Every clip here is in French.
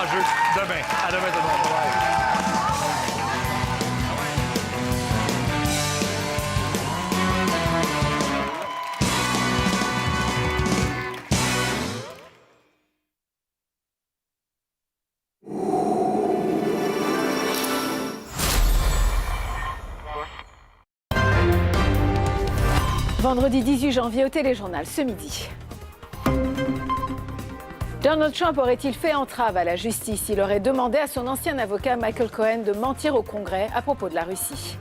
jeu demain. À demain, tout le monde. Bye. Vendredi 18 janvier au Téléjournal ce midi. Donald Trump aurait-il fait entrave à la justice? Il aurait demandé à son ancien avocat Michael Cohen de mentir au Congrès à propos de la Russie.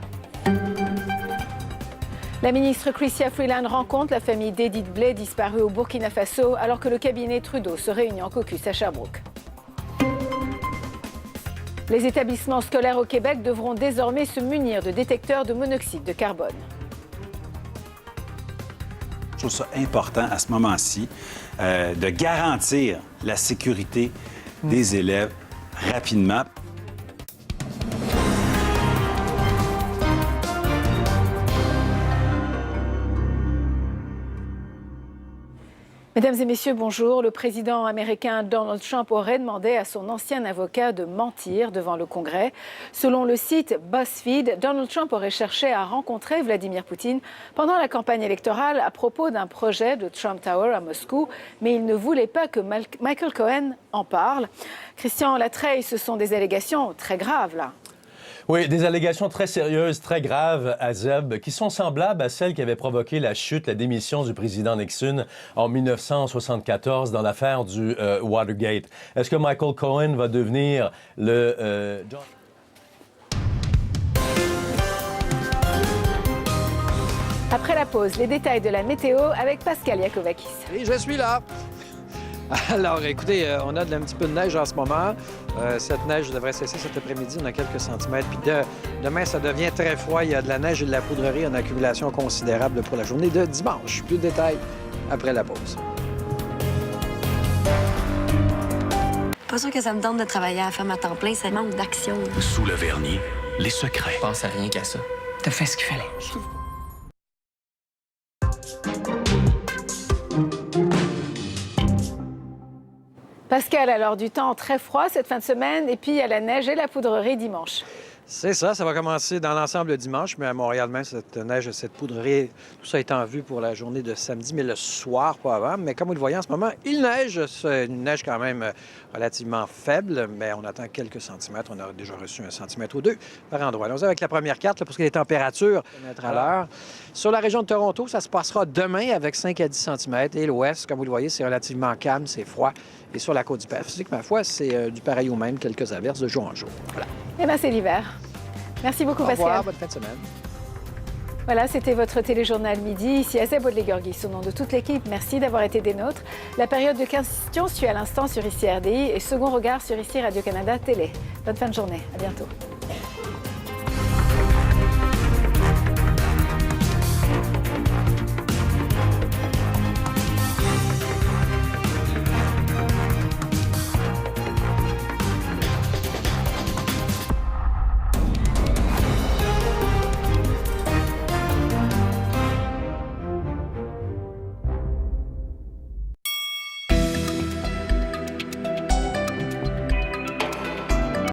La ministre Chrystia Freeland rencontre la famille d'Edith Blay, disparue au Burkina Faso, alors que le cabinet Trudeau se réunit en caucus à Sherbrooke. Les établissements scolaires au Québec devront désormais se munir de détecteurs de monoxyde de carbone. Je trouve ça important à ce moment-ci de garantir la sécurité des élèves rapidement. Mesdames et messieurs, bonjour. Le président américain Donald Trump aurait demandé à son ancien avocat de mentir devant le Congrès. Selon le site BuzzFeed, Donald Trump aurait cherché à rencontrer Vladimir Poutine pendant la campagne électorale à propos d'un projet de Trump Tower à Moscou, mais il ne voulait pas que Michael Cohen en parle. Christian Latreille, ce sont des allégations très graves, là. Oui, des allégations très sérieuses, très graves à Zeb, qui sont semblables à celles qui avaient provoqué la chute, la démission du président Nixon en 1974 dans l'affaire du Watergate. Est-ce que Michael Cohen va devenir le... Après la pause, les détails de la météo avec Pascal Yakovakis. Et je suis là. Alors, écoutez, on a un petit peu de neige en ce moment. Cette neige devrait cesser cet après-midi. On a quelques centimètres. Puis demain, ça devient très froid. Il y a de la neige et de la poudrerie en accumulation considérable pour la journée de dimanche. Plus de détails après la pause. Pas sûr que ça me tente de travailler à la ferme à temps plein. Ça manque d'action. Sous le vernis, les secrets. Je pense à rien qu'à ça. T'as fait ce qu'il fallait. Pascal, alors du temps très froid cette fin de semaine et puis il y a la neige et la poudrerie dimanche. C'est ça, ça va commencer dans l'ensemble le dimanche, mais à Montréal même, cette neige, cette poudrerie, tout ça est en vue pour la journée de samedi, mais le soir, pas avant. Mais comme vous le voyez en ce moment, il neige. C'est une neige quand même relativement faible, mais on attend quelques centimètres. On a déjà reçu 1 centimètre ou 2 par endroit. Allons-y avec la première carte, là, pour ce qui est des températures à l'heure. Sur la région de Toronto, ça se passera demain avec 5 à 10 centimètres. Et l'ouest, comme vous le voyez, c'est relativement calme, c'est froid. Et sur la côte du Pacifique, ma foi, c'est du pareil au même, quelques averses de jour en jour. Voilà. Eh bien, c'est l'hiver. Merci beaucoup, Pascal. Au revoir, bonne fin de semaine. Voilà, c'était votre téléjournal midi. Ici Azeb Bodlegorgis, au nom de toute l'équipe, merci d'avoir été des nôtres. La période de questions suit à l'instant sur ICI RDI et second regard sur ICI Radio-Canada Télé. Bonne fin de journée. À bientôt.